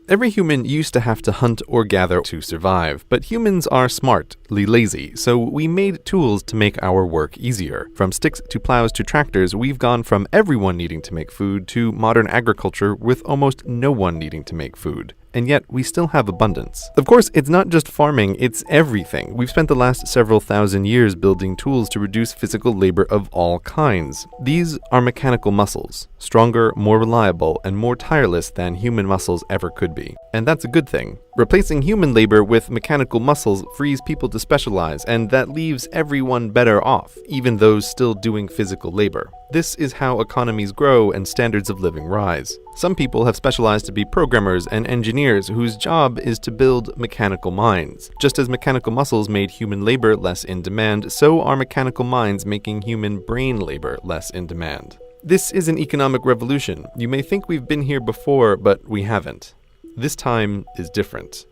Every human used to have to hunt or gather to survive, but humans are smartly lazy, so we made tools to make our work easier. From sticks to plows to tractors, we've gone from everyone needing to make food to modern agriculture with almost no one needing to make food. And yet, we still have abundance. Of course, it's not just farming, it's everything. We've spent the last several thousand years building tools to reduce physical labor of all kinds. These are mechanical muscles, stronger, more reliable, and more tireless than human muscles ever could be. And that's a good thing. Replacing human labor with mechanical muscles frees people to specialize, and that leaves everyone better off, even those still doing physical labor. This is how economies grow and standards of living rise. Some people have specialized to be programmers and engineers whose job is to build mechanical minds. Just as mechanical muscles made human labor less in demand, so are mechanical minds making human brain labor less in demand. This is an economic revolution. You may think we've been here before, but we haven't. This time is different.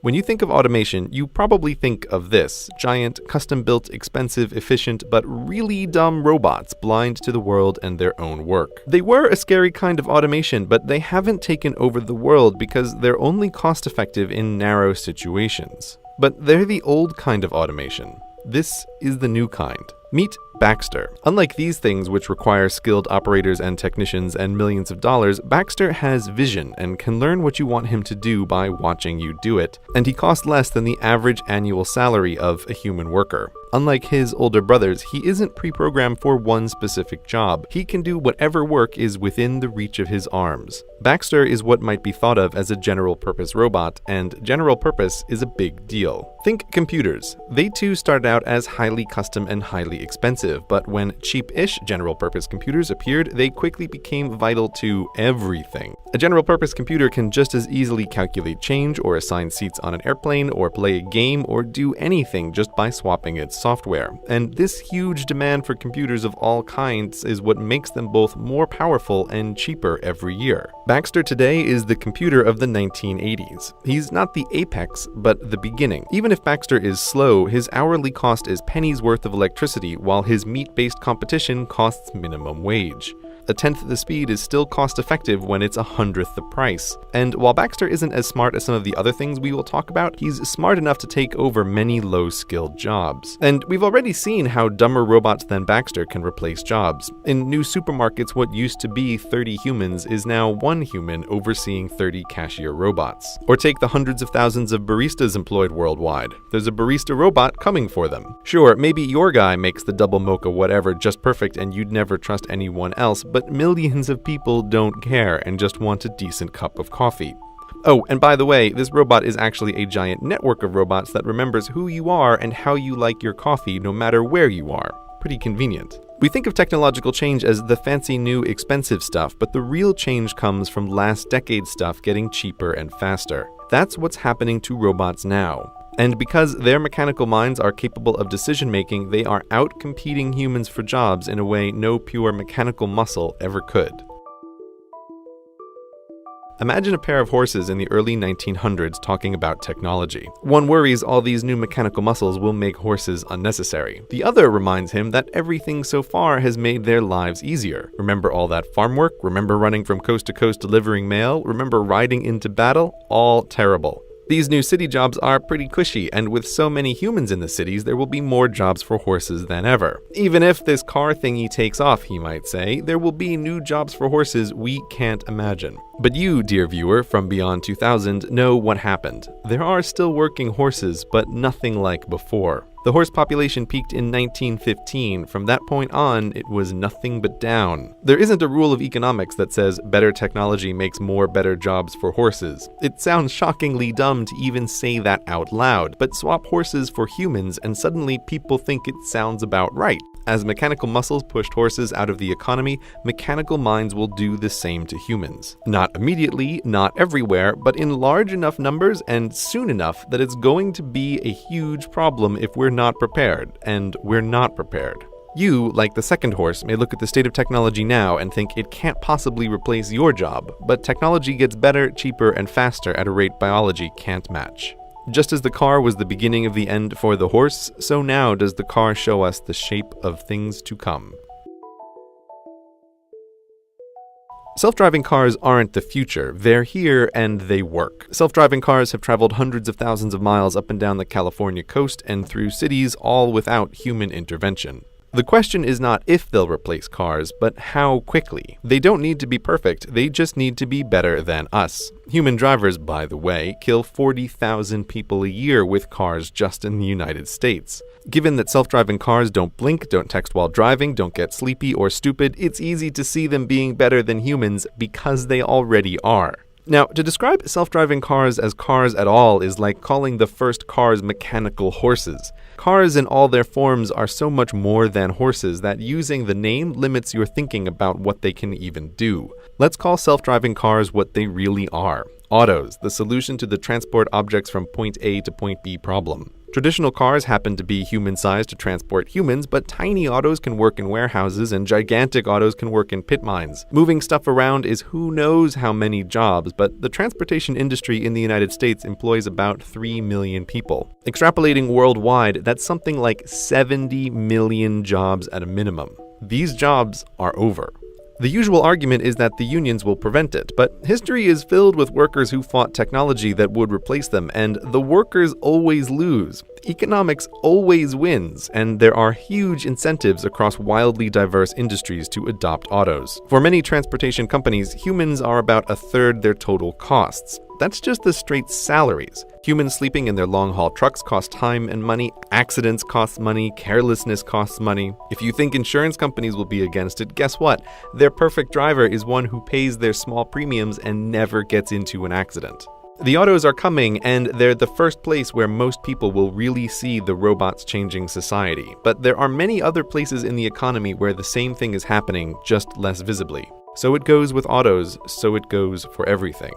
When you think of automation, you probably think of this: giant, custom-built, expensive, efficient, but really dumb robots blind to the world and their own work. They were a scary kind of automation, but they haven't taken over the world because they're only cost-effective in narrow situations. But they're the old kind of automation. This is the new kind. Meet Baxter. Unlike these things, which require skilled operators and technicians and millions of dollars, Baxter has vision and can learn what you want him to do by watching you do it, and he costs less than the average annual salary of a human worker. Unlike his older brothers, he isn't pre-programmed for one specific job. He can do whatever work is within the reach of his arms. Baxter is what might be thought of as a general-purpose robot, and general purpose is a big deal. Think computers. They too started out as highly custom and highly expensive, but when cheap-ish general-purpose computers appeared, they quickly became vital to everything. A general-purpose computer can just as easily calculate change, or assign seats on an airplane, or play a game, or do anything just by swapping its software. And this huge demand for computers of all kinds is what makes them both more powerful and cheaper every year. Baxter today is the computer of the 1980s. He's not the apex, but the beginning. Even if Baxter is slow, his hourly cost is pennies worth of electricity, while his meat-based competition costs minimum wage. A tenth the speed is still cost-effective when it's 100th the price. And while Baxter isn't as smart as some of the other things we will talk about, he's smart enough to take over many low-skilled jobs. And we've already seen how dumber robots than Baxter can replace jobs. In new supermarkets, what used to be 30 humans is now one human overseeing 30 cashier robots. Or take the hundreds of thousands of baristas employed worldwide. There's a barista robot coming for them. Sure, maybe your guy makes the double mocha whatever just perfect and you'd never trust anyone else, but millions of people don't care and just want a decent cup of coffee. Oh, and by the way, this robot is actually a giant network of robots that remembers who you are and how you like your coffee no matter where you are. Pretty convenient. We think of technological change as the fancy new expensive stuff, but the real change comes from last decade's stuff getting cheaper and faster. That's what's happening to robots now. And because their mechanical minds are capable of decision-making, they are out-competing humans for jobs in a way no pure mechanical muscle ever could. Imagine a pair of horses in the early 1900s talking about technology. One worries all these new mechanical muscles will make horses unnecessary. The other reminds him that everything so far has made their lives easier. Remember all that farm work? Remember running from coast to coast delivering mail? Remember riding into battle? All terrible. These new city jobs are pretty cushy, and with so many humans in the cities, there will be more jobs for horses than ever. Even if this car thingy takes off, he might say, there will be new jobs for horses we can't imagine. But you, dear viewer from Beyond 2000, know what happened. There are still working horses, but nothing like before. The horse population peaked in 1915. From that point on, it was nothing but down. There isn't a rule of economics that says better technology makes more better jobs for horses. It sounds shockingly dumb to even say that out loud, but swap horses for humans and suddenly people think it sounds about right. As mechanical muscles pushed horses out of the economy, mechanical minds will do the same to humans. Not immediately, not everywhere, but in large enough numbers and soon enough that it's going to be a huge problem if we're not prepared, and we're not prepared. You, like the second horse, may look at the state of technology now and think it can't possibly replace your job, but technology gets better, cheaper, and faster at a rate biology can't match. Just as the car was the beginning of the end for the horse, so now does the car show us the shape of things to come. Self-driving cars aren't the future. They're here and they work. Self-driving cars have traveled hundreds of thousands of miles up and down the California coast and through cities, all without human intervention. The question is not if they'll replace cars, but how quickly. They don't need to be perfect, they just need to be better than us. Human drivers, by the way, kill 40,000 people a year with cars just in the United States. Given that self-driving cars don't blink, don't text while driving, don't get sleepy or stupid, it's easy to see them being better than humans because they already are. Now, to describe self-driving cars as cars at all is like calling the first cars mechanical horses. Cars in all their forms are so much more than horses that using the name limits your thinking about what they can even do. Let's call self-driving cars what they really are. Autos, the solution to the transport objects from point A to point B problem. Traditional cars happen to be human-sized to transport humans, but tiny autos can work in warehouses and gigantic autos can work in pit mines. Moving stuff around is who knows how many jobs, but the transportation industry in the United States employs about 3 million people. Extrapolating worldwide, that's something like 70 million jobs at a minimum. These jobs are over. The usual argument is that the unions will prevent it, but history is filled with workers who fought technology that would replace them, and the workers always lose. Economics always wins, and there are huge incentives across wildly diverse industries to adopt autos. For many transportation companies, humans are about a third their total costs. That's just the straight salaries. Humans sleeping in their long-haul trucks cost time and money, accidents cost money, carelessness costs money. If you think insurance companies will be against it, guess what? Their perfect driver is one who pays their small premiums and never gets into an accident. The autos are coming, and they're the first place where most people will really see the robots changing society. But there are many other places in the economy where the same thing is happening, just less visibly. So it goes with autos, so it goes for everything.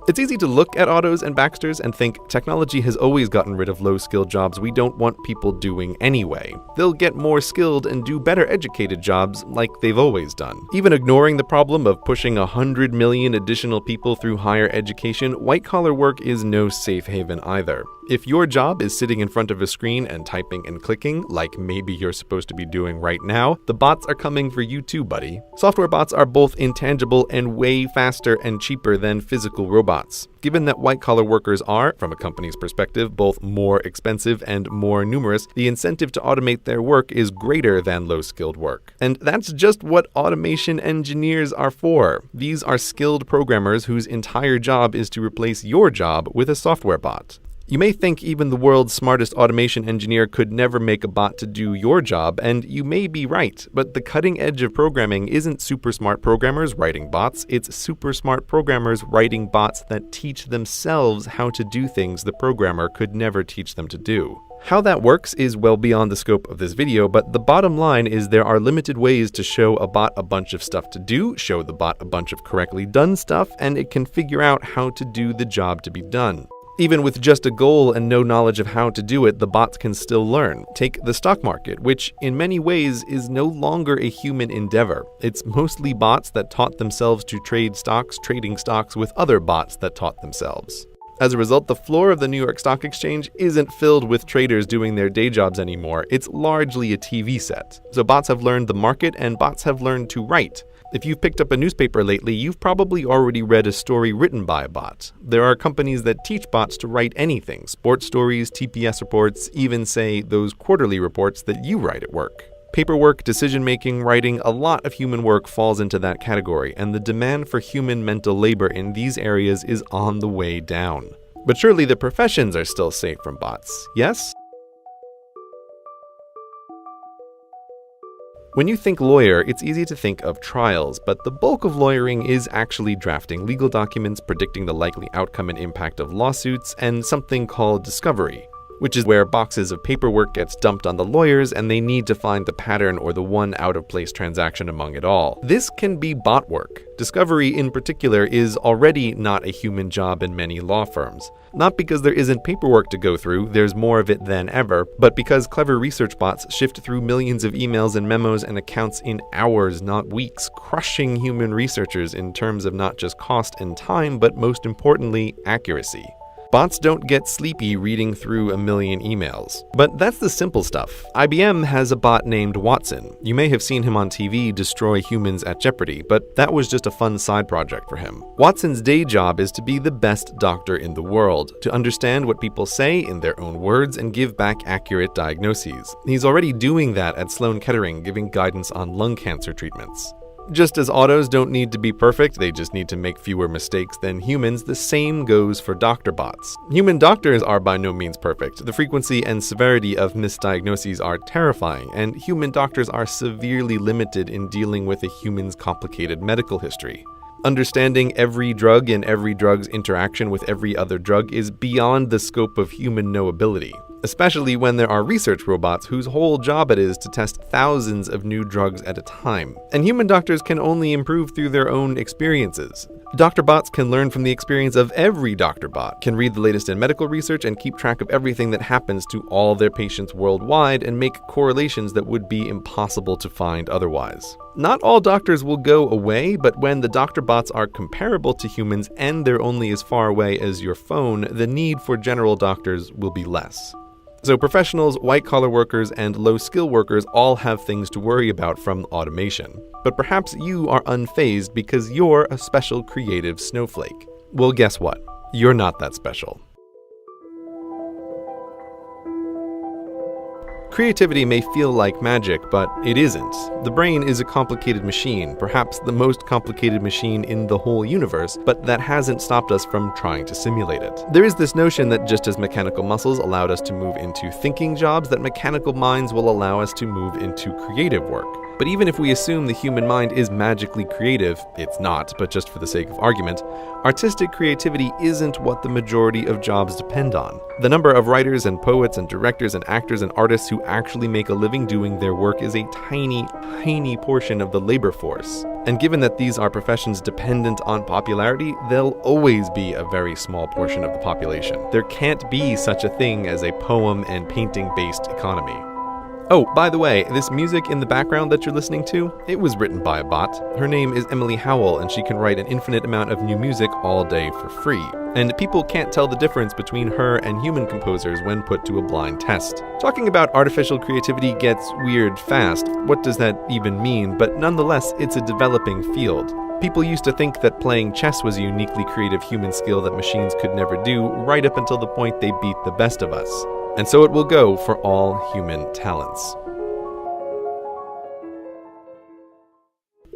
It's easy to look at autos and Baxters and think technology has always gotten rid of low-skilled jobs we don't want people doing anyway. They'll get more skilled and do better educated jobs like they've always done. Even ignoring the problem of pushing 100 million additional people through higher education, white-collar work is no safe haven either. If your job is sitting in front of a screen and typing and clicking, like maybe you're supposed to be doing right now, the bots are coming for you too, buddy. Software bots are both intangible and way faster and cheaper than physical robots. Given that white-collar workers are, from a company's perspective, both more expensive and more numerous, the incentive to automate their work is greater than low-skilled work. And that's just what automation engineers are for. These are skilled programmers whose entire job is to replace your job with a software bot. You may think even the world's smartest automation engineer could never make a bot to do your job, and you may be right, but the cutting edge of programming isn't super smart programmers writing bots, it's super smart programmers writing bots that teach themselves how to do things the programmer could never teach them to do. How that works is well beyond the scope of this video, but the bottom line is there are limited ways to show a bot a bunch of stuff to do, show the bot a bunch of correctly done stuff, and it can figure out how to do the job to be done. Even with just a goal and no knowledge of how to do it, the bots can still learn. Take the stock market, which in many ways is no longer a human endeavor. It's mostly bots that taught themselves to trade stocks, trading stocks with other bots that taught themselves. As a result, the floor of the New York Stock Exchange isn't filled with traders doing their day jobs anymore. It's largely a TV set. So bots have learned the market and bots have learned to write. If you've picked up a newspaper lately, you've probably already read a story written by a bot. There are companies that teach bots to write anything, sports stories, TPS reports, even say those quarterly reports that you write at work. Paperwork, decision-making, writing, a lot of human work falls into that category, and the demand for human mental labor in these areas is on the way down. But surely the professions are still safe from bots, yes? When you think lawyer, it's easy to think of trials, but the bulk of lawyering is actually drafting legal documents, predicting the likely outcome and impact of lawsuits, and something called discovery, which is where boxes of paperwork gets dumped on the lawyers and they need to find the pattern or the one out-of-place transaction among it all. This can be bot work. Discovery in particular is already not a human job in many law firms. Not because there isn't paperwork to go through, there's more of it than ever, but because clever research bots shift through millions of emails and memos and accounts in hours, not weeks, crushing human researchers in terms of not just cost and time, but most importantly, accuracy. Bots don't get sleepy reading through a million emails. But that's the simple stuff. IBM has a bot named Watson. You may have seen him on TV destroy humans at Jeopardy, but that was just a fun side project for him. Watson's day job is to be the best doctor in the world, to understand what people say in their own words and give back accurate diagnoses. He's already doing that at Sloan Kettering, giving guidance on lung cancer treatments. Just as autos don't need to be perfect, they just need to make fewer mistakes than humans, the same goes for doctor bots. Human doctors are by no means perfect. The frequency and severity of misdiagnoses are terrifying, and human doctors are severely limited in dealing with a human's complicated medical history. Understanding every drug and every drug's interaction with every other drug is beyond the scope of human knowability, especially when there are research robots whose whole job it is to test thousands of new drugs at a time. And human doctors can only improve through their own experiences. Doctor bots can learn from the experience of every doctor bot, can read the latest in medical research and keep track of everything that happens to all their patients worldwide and make correlations that would be impossible to find otherwise. Not all doctors will go away, but when the doctor bots are comparable to humans and they're only as far away as your phone, the need for general doctors will be less. So professionals, white-collar workers, and low-skill workers all have things to worry about from automation. But perhaps you are unfazed because you're a special creative snowflake. Well, guess what? You're not that special. Creativity may feel like magic, but it isn't. The brain is a complicated machine, perhaps the most complicated machine in the whole universe, but that hasn't stopped us from trying to simulate it. There is this notion that just as mechanical muscles allowed us to move into thinking jobs, that mechanical minds will allow us to move into creative work. But even if we assume the human mind is magically creative, it's not, but just for the sake of argument, artistic creativity isn't what the majority of jobs depend on. The number of writers and poets and directors and actors and artists who actually make a living doing their work is a tiny, tiny portion of the labor force. And given that these are professions dependent on popularity, they'll always be a very small portion of the population. There can't be such a thing as a poem and painting-based economy. Oh, by the way, this music in the background that you're listening to, it was written by a bot. Her name is Emily Howell, and she can write an infinite amount of new music all day for free. And people can't tell the difference between her and human composers when put to a blind test. Talking about artificial creativity gets weird fast. What does that even mean? But nonetheless, it's a developing field. People used to think that playing chess was a uniquely creative human skill that machines could never do, right up until the point they beat the best of us. And so it will go for all human talents.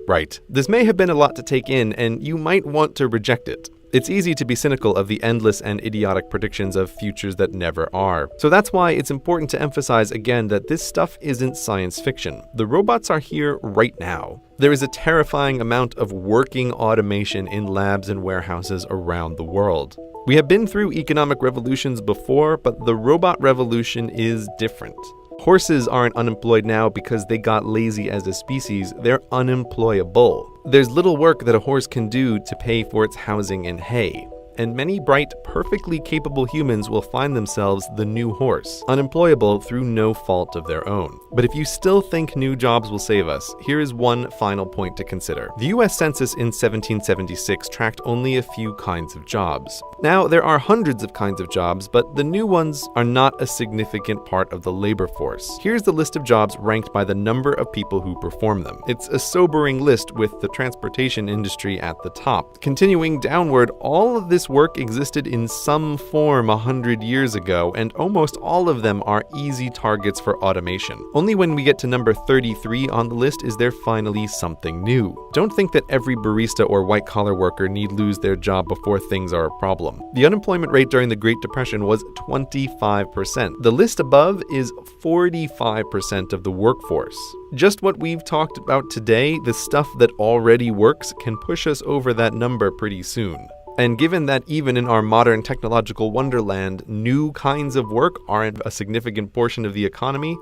Right, this may have been a lot to take in, and you might want to reject it. It's easy to be cynical of the endless and idiotic predictions of futures that never are. So that's why it's important to emphasize again that this stuff isn't science fiction. The robots are here right now. There is a terrifying amount of working automation in labs and warehouses around the world. We have been through economic revolutions before, but the robot revolution is different. Horses aren't unemployed now because they got lazy as a species, they're unemployable. There's little work that a horse can do to pay for its housing and hay. And many bright, perfectly capable humans will find themselves the new horse, unemployable through no fault of their own. But if you still think new jobs will save us, here is one final point to consider. The US Census in 1776 tracked only a few kinds of jobs. Now, there are hundreds of kinds of jobs, but the new ones are not a significant part of the labor force. Here's the list of jobs ranked by the number of people who perform them. It's a sobering list with the transportation industry at the top. Continuing downward, all of this work existed in some form 100 years ago, and almost all of them are easy targets for automation. Only when we get to number 33 on the list is there finally something new. Don't think that every barista or white-collar worker need lose their job before things are a problem. The unemployment rate during the Great Depression was 25%. The list above is 45% of the workforce. Just what we've talked about today, the stuff that already works, can push us over that number pretty soon. And given that even in our modern technological wonderland, new kinds of work aren't a significant portion of the economy,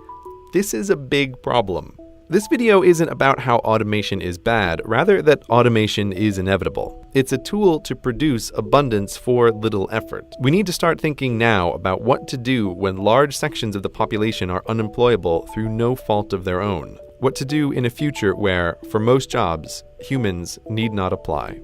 this is a big problem. This video isn't about how automation is bad, rather that automation is inevitable. It's a tool to produce abundance for little effort. We need to start thinking now about what to do when large sections of the population are unemployable through no fault of their own. What to do in a future where, for most jobs, humans need not apply.